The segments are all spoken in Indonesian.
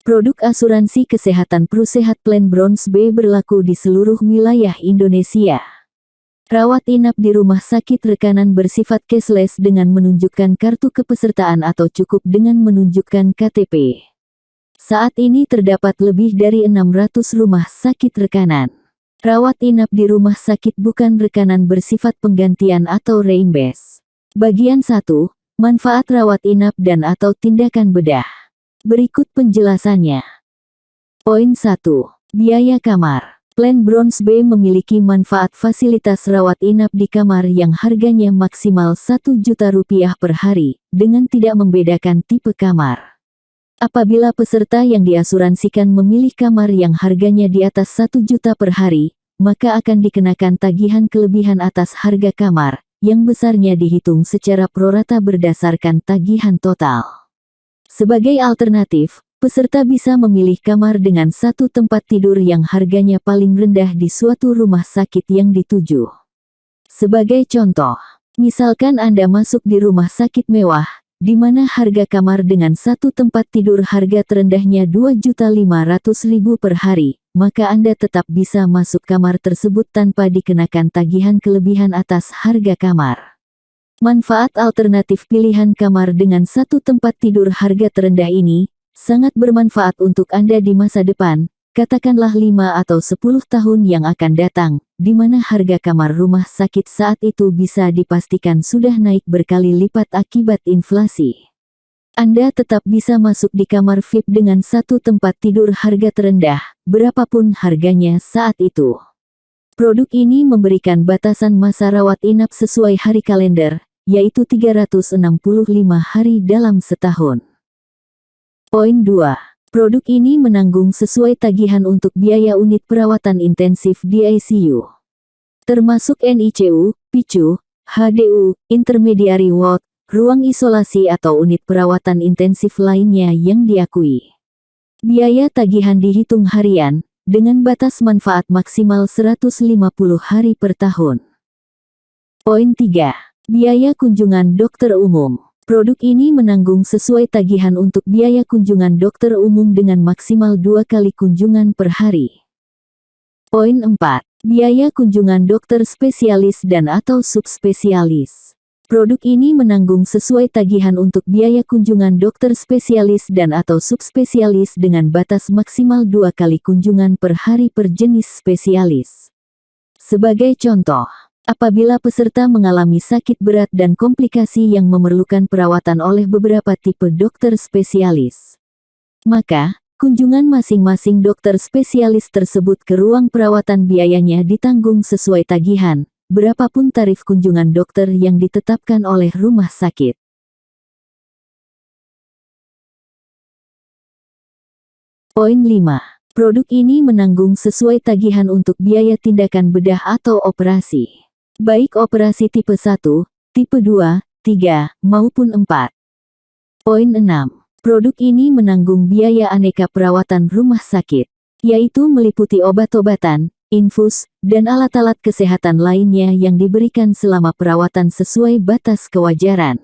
Produk asuransi kesehatan Prusehat Plan Bronze B berlaku di seluruh wilayah Indonesia. Rawat inap di rumah sakit rekanan bersifat cashless dengan menunjukkan kartu kepesertaan atau cukup dengan menunjukkan KTP. Saat ini terdapat lebih dari 600 rumah sakit rekanan. Rawat inap di rumah sakit bukan rekanan bersifat penggantian atau reimburse. Bagian 1. Manfaat rawat inap dan atau tindakan bedah. Berikut penjelasannya. Poin 1. Biaya kamar. Plan Bronze B memiliki manfaat fasilitas rawat inap di kamar yang harganya maksimal Rp1 juta per hari, dengan tidak membedakan tipe kamar. Apabila peserta yang diasuransikan memilih kamar yang harganya di atas Rp1 juta per hari, maka akan dikenakan tagihan kelebihan atas harga kamar, yang besarnya dihitung secara prorata berdasarkan tagihan total. Sebagai alternatif, peserta bisa memilih kamar dengan satu tempat tidur yang harganya paling rendah di suatu rumah sakit yang dituju. Sebagai contoh, misalkan Anda masuk di rumah sakit mewah, di mana harga kamar dengan satu tempat tidur harga terendahnya Rp2.500.000 per hari, maka Anda tetap bisa masuk kamar tersebut tanpa dikenakan tagihan kelebihan atas harga kamar. Manfaat alternatif pilihan kamar dengan satu tempat tidur harga terendah ini sangat bermanfaat untuk Anda di masa depan, katakanlah 5 atau 10 tahun yang akan datang, di mana harga kamar rumah sakit saat itu bisa dipastikan sudah naik berkali lipat akibat inflasi. Anda tetap bisa masuk di kamar VIP dengan satu tempat tidur harga terendah, berapapun harganya saat itu. Produk ini memberikan batasan masa rawat inap sesuai hari kalender, yaitu 365 hari dalam setahun. Poin 2. Produk ini menanggung sesuai tagihan untuk biaya unit perawatan intensif di ICU. Termasuk NICU, PICU, HDU, intermediary ward, ruang isolasi atau unit perawatan intensif lainnya yang diakui. Biaya tagihan dihitung harian, dengan batas manfaat maksimal 150 hari per tahun. Poin 3. Biaya kunjungan dokter umum. Produk ini menanggung sesuai tagihan untuk biaya kunjungan dokter umum dengan maksimal 2 kali kunjungan per hari. Poin 4. Biaya kunjungan dokter spesialis dan atau subspesialis. Produk ini menanggung sesuai tagihan untuk biaya kunjungan dokter spesialis dan atau subspesialis dengan batas maksimal 2 kali kunjungan per hari per jenis spesialis. Sebagai contoh, apabila peserta mengalami sakit berat dan komplikasi yang memerlukan perawatan oleh beberapa tipe dokter spesialis, maka kunjungan masing-masing dokter spesialis tersebut ke ruang perawatan biayanya ditanggung sesuai tagihan, berapapun tarif kunjungan dokter yang ditetapkan oleh rumah sakit. Poin 5. Produk ini menanggung sesuai tagihan untuk biaya tindakan bedah atau operasi. Baik operasi tipe 1, tipe 2, 3, maupun 4. Poin 6. Produk ini menanggung biaya aneka perawatan rumah sakit, yaitu meliputi obat-obatan, infus, dan alat-alat kesehatan lainnya yang diberikan selama perawatan sesuai batas kewajaran.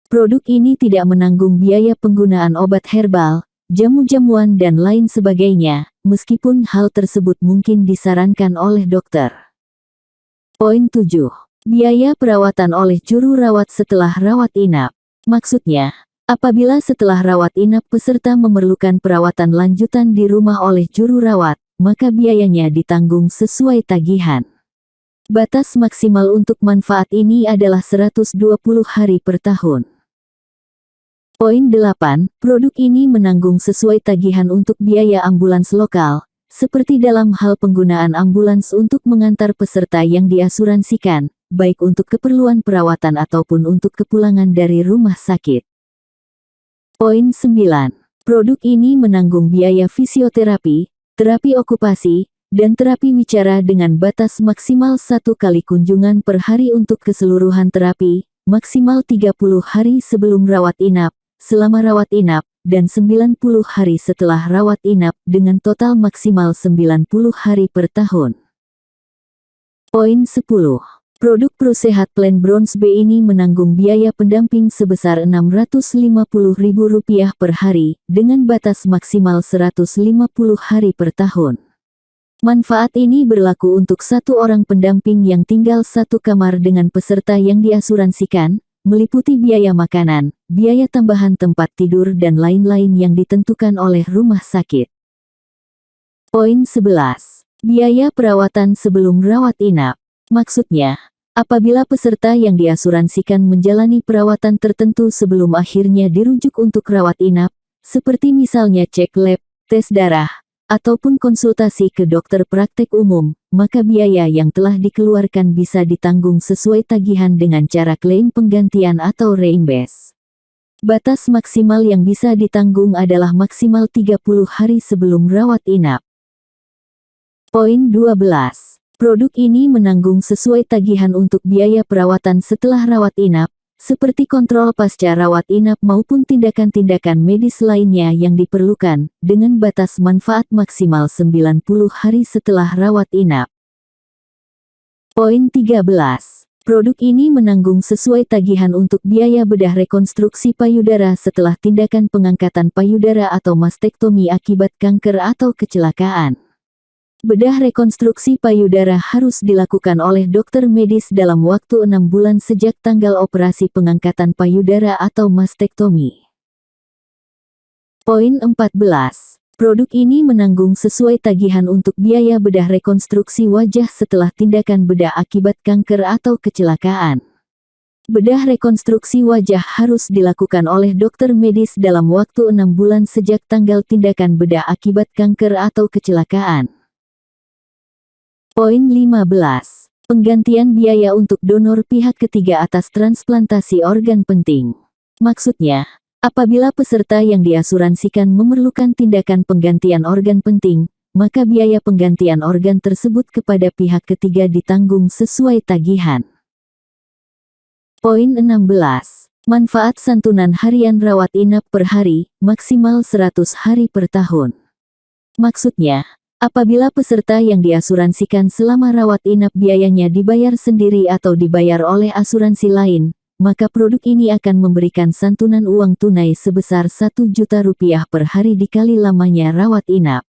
Produk ini tidak menanggung biaya penggunaan obat herbal, jamu-jamuan dan lain sebagainya, meskipun hal tersebut mungkin disarankan oleh dokter. Poin 7. Biaya perawatan oleh juru rawat setelah rawat inap. Maksudnya, apabila setelah rawat inap peserta memerlukan perawatan lanjutan di rumah oleh juru rawat, maka biayanya ditanggung sesuai tagihan. Batas maksimal untuk manfaat ini adalah 120 hari per tahun. Poin 8. Produk ini menanggung sesuai tagihan untuk biaya ambulans lokal, seperti dalam hal penggunaan ambulans untuk mengantar peserta yang diasuransikan, baik untuk keperluan perawatan ataupun untuk kepulangan dari rumah sakit. Poin 9. Produk ini menanggung biaya fisioterapi, terapi okupasi, dan terapi wicara dengan batas maksimal 1 kali kunjungan per hari untuk keseluruhan terapi, maksimal 30 hari sebelum rawat inap, selama rawat inap, dan 90 hari setelah rawat inap dengan total maksimal 90 hari per tahun. Poin 10. Produk Prusehat Plan Bronze B ini menanggung biaya pendamping sebesar Rp650.000 per hari, dengan batas maksimal 150 hari per tahun. Manfaat ini berlaku untuk satu orang pendamping yang tinggal satu kamar dengan peserta yang diasuransikan, meliputi biaya makanan, biaya tambahan tempat tidur dan lain-lain yang ditentukan oleh rumah sakit. Poin 11. Biaya perawatan sebelum rawat inap. Maksudnya, apabila peserta yang diasuransikan menjalani perawatan tertentu sebelum akhirnya dirujuk untuk rawat inap, seperti misalnya cek lab, tes darah, ataupun konsultasi ke dokter praktek umum, maka biaya yang telah dikeluarkan bisa ditanggung sesuai tagihan dengan cara klaim penggantian atau reimburse. Batas maksimal yang bisa ditanggung adalah maksimal 30 hari sebelum rawat inap. Poin 12. Produk ini menanggung sesuai tagihan untuk biaya perawatan setelah rawat inap, seperti kontrol pasca rawat inap maupun tindakan-tindakan medis lainnya yang diperlukan, dengan batas manfaat maksimal 90 hari setelah rawat inap. Poin 13. Produk ini menanggung sesuai tagihan untuk biaya bedah rekonstruksi payudara setelah tindakan pengangkatan payudara atau mastektomi akibat kanker atau kecelakaan. Bedah rekonstruksi payudara harus dilakukan oleh dokter medis dalam waktu 6 bulan sejak tanggal operasi pengangkatan payudara atau mastektomi. Poin 14. Produk ini menanggung sesuai tagihan untuk biaya bedah rekonstruksi wajah setelah tindakan bedah akibat kanker atau kecelakaan. Bedah rekonstruksi wajah harus dilakukan oleh dokter medis dalam waktu 6 bulan sejak tanggal tindakan bedah akibat kanker atau kecelakaan. Poin 15. Penggantian biaya untuk donor pihak ketiga atas transplantasi organ penting. Maksudnya, apabila peserta yang diasuransikan memerlukan tindakan penggantian organ penting, maka biaya penggantian organ tersebut kepada pihak ketiga ditanggung sesuai tagihan. Poin 16. Manfaat santunan harian rawat inap per hari, maksimal 100 hari per tahun. Maksudnya, apabila peserta yang diasuransikan selama rawat inap biayanya dibayar sendiri atau dibayar oleh asuransi lain, maka produk ini akan memberikan santunan uang tunai sebesar Rp1.000.000 per hari dikali lamanya rawat inap.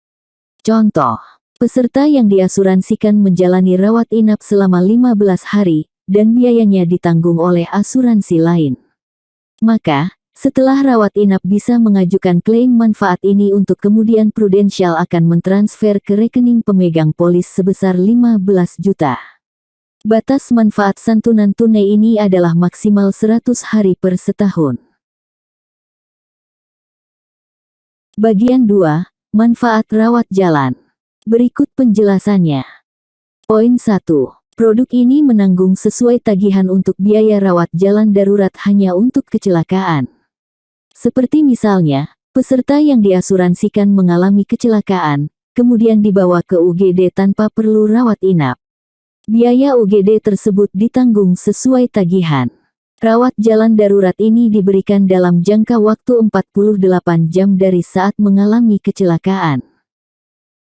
Contoh, peserta yang diasuransikan menjalani rawat inap selama 15 hari, dan biayanya ditanggung oleh asuransi lain. Maka, setelah rawat inap bisa mengajukan klaim manfaat ini untuk kemudian Prudential akan mentransfer ke rekening pemegang polis sebesar 15 juta. Batas manfaat santunan tunai ini adalah maksimal 100 hari per setahun. Bagian 2, manfaat rawat jalan. Berikut penjelasannya. Poin 1. Produk ini menanggung sesuai tagihan untuk biaya rawat jalan darurat hanya untuk kecelakaan. Seperti misalnya, peserta yang diasuransikan mengalami kecelakaan, kemudian dibawa ke UGD tanpa perlu rawat inap. Biaya UGD tersebut ditanggung sesuai tagihan. Rawat jalan darurat ini diberikan dalam jangka waktu 48 jam dari saat mengalami kecelakaan.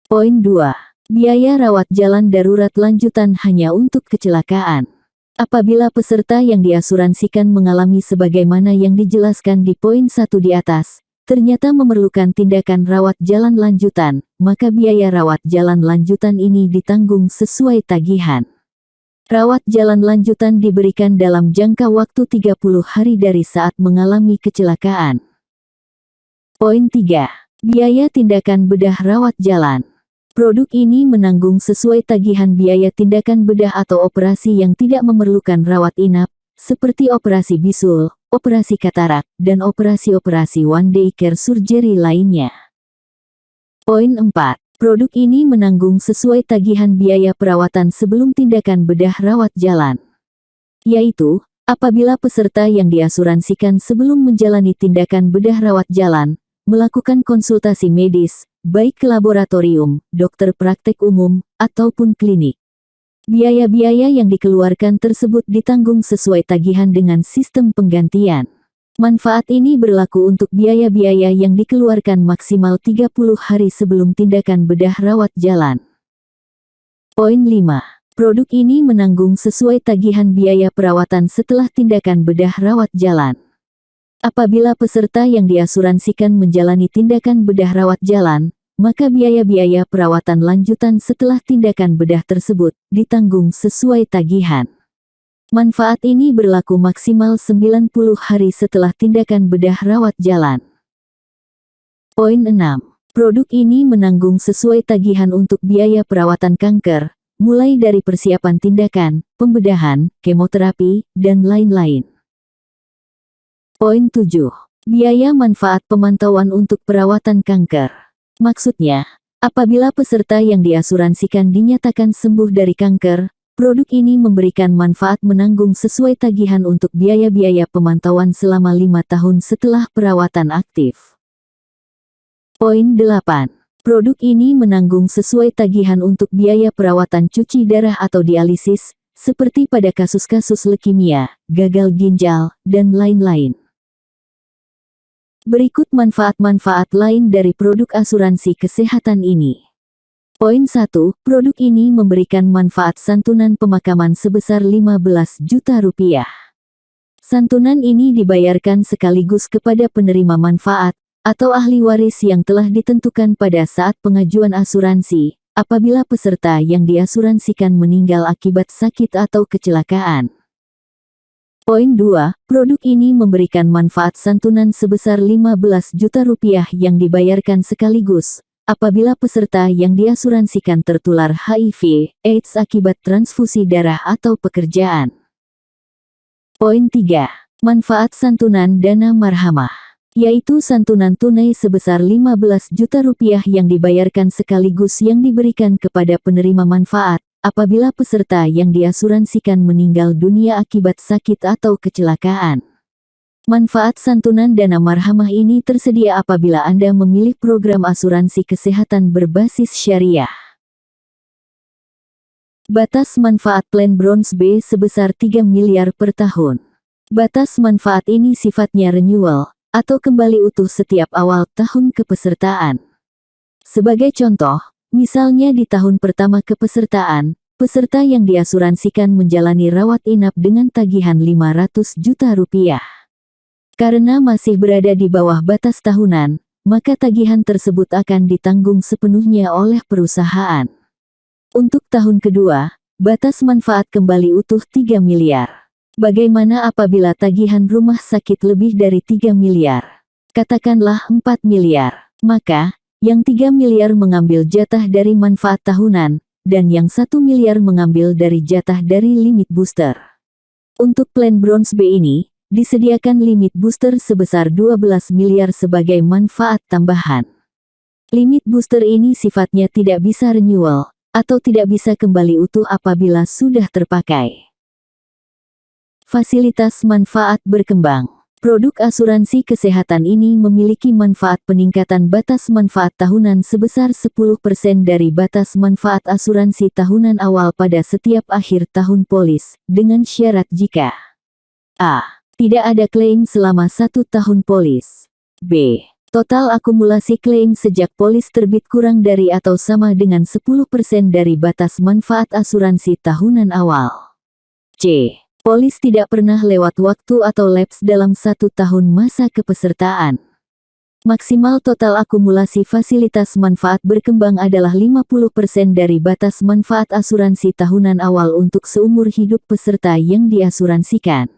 Poin 2. Biaya rawat jalan darurat lanjutan hanya untuk kecelakaan. Apabila peserta yang diasuransikan mengalami sebagaimana yang dijelaskan di poin 1 di atas, ternyata memerlukan tindakan rawat jalan lanjutan, maka biaya rawat jalan lanjutan ini ditanggung sesuai tagihan. Rawat jalan lanjutan diberikan dalam jangka waktu 30 hari dari saat mengalami kecelakaan. Poin 3. Biaya tindakan bedah rawat jalan. Produk ini menanggung sesuai tagihan biaya tindakan bedah atau operasi yang tidak memerlukan rawat inap, seperti operasi bisul, operasi katarak, dan operasi-operasi one day care surgery lainnya. Poin 4. Produk ini menanggung sesuai tagihan biaya perawatan sebelum tindakan bedah rawat jalan. Yaitu, apabila peserta yang diasuransikan sebelum menjalani tindakan bedah rawat jalan, melakukan konsultasi medis, baik ke laboratorium, dokter praktek umum, ataupun klinik. Biaya-biaya yang dikeluarkan tersebut ditanggung sesuai tagihan dengan sistem penggantian. Manfaat ini berlaku untuk biaya-biaya yang dikeluarkan maksimal 30 hari sebelum tindakan bedah rawat jalan. Poin 5. Produk ini menanggung sesuai tagihan biaya perawatan setelah tindakan bedah rawat jalan. Apabila peserta yang diasuransikan menjalani tindakan bedah rawat jalan, maka biaya-biaya perawatan lanjutan setelah tindakan bedah tersebut ditanggung sesuai tagihan. Manfaat ini berlaku maksimal 90 hari setelah tindakan bedah rawat jalan. Poin 6. Produk ini menanggung sesuai tagihan untuk biaya perawatan kanker, mulai dari persiapan tindakan, pembedahan, kemoterapi, dan lain-lain. Poin 7. Biaya manfaat pemantauan untuk perawatan kanker. Maksudnya, apabila peserta yang diasuransikan dinyatakan sembuh dari kanker, produk ini memberikan manfaat menanggung sesuai tagihan untuk biaya-biaya pemantauan selama 5 tahun setelah perawatan aktif. Poin 8. Produk ini menanggung sesuai tagihan untuk biaya perawatan cuci darah atau dialisis, seperti pada kasus-kasus leukemia, gagal ginjal, dan lain-lain. Berikut manfaat-manfaat lain dari produk asuransi kesehatan ini. Poin 1. Produk ini memberikan manfaat santunan pemakaman sebesar 15 juta rupiah. Santunan ini dibayarkan sekaligus kepada penerima manfaat, atau ahli waris yang telah ditentukan pada saat pengajuan asuransi, apabila peserta yang diasuransikan meninggal akibat sakit atau kecelakaan. Poin 2. Produk ini memberikan manfaat santunan sebesar 15 juta rupiah yang dibayarkan sekaligus, apabila peserta yang diasuransikan tertular HIV/AIDS akibat transfusi darah atau pekerjaan. Poin 3. Manfaat santunan dana marhamah, yaitu santunan tunai sebesar 15 juta rupiah yang dibayarkan sekaligus yang diberikan kepada penerima manfaat, apabila peserta yang diasuransikan meninggal dunia akibat sakit atau kecelakaan. Manfaat santunan dana marhamah ini tersedia apabila Anda memilih program asuransi kesehatan berbasis syariah. Batas manfaat plan Bronze B sebesar 3 miliar per tahun. Batas manfaat ini sifatnya renewal, atau kembali utuh setiap awal tahun kepesertaan. Sebagai contoh, misalnya di tahun pertama kepesertaan, peserta yang diasuransikan menjalani rawat inap dengan tagihan 500 juta rupiah. Karena masih berada di bawah batas tahunan, maka tagihan tersebut akan ditanggung sepenuhnya oleh perusahaan. Untuk tahun kedua, batas manfaat kembali utuh 3 miliar. Bagaimana apabila tagihan rumah sakit lebih dari 3 miliar? Katakanlah 4 miliar. Maka, yang 3 miliar mengambil jatah dari manfaat tahunan, dan yang 1 miliar mengambil dari jatah dari limit booster. Untuk plan Bronze B ini, disediakan limit booster sebesar 12 miliar sebagai manfaat tambahan. Limit booster ini sifatnya tidak bisa renewal, atau tidak bisa kembali utuh apabila sudah terpakai. Fasilitas manfaat berkembang. Produk asuransi kesehatan ini memiliki manfaat peningkatan batas manfaat tahunan sebesar 10% dari batas manfaat asuransi tahunan awal pada setiap akhir tahun polis, dengan syarat jika a. Tidak ada klaim selama 1 tahun polis. b. Total akumulasi klaim sejak polis terbit kurang dari atau sama dengan 10% dari batas manfaat asuransi tahunan awal. c. Polis tidak pernah lewat waktu atau lapse dalam 1 tahun masa kepesertaan. Maksimal total akumulasi fasilitas manfaat berkembang adalah 50% dari batas manfaat asuransi tahunan awal untuk seumur hidup peserta yang diasuransikan.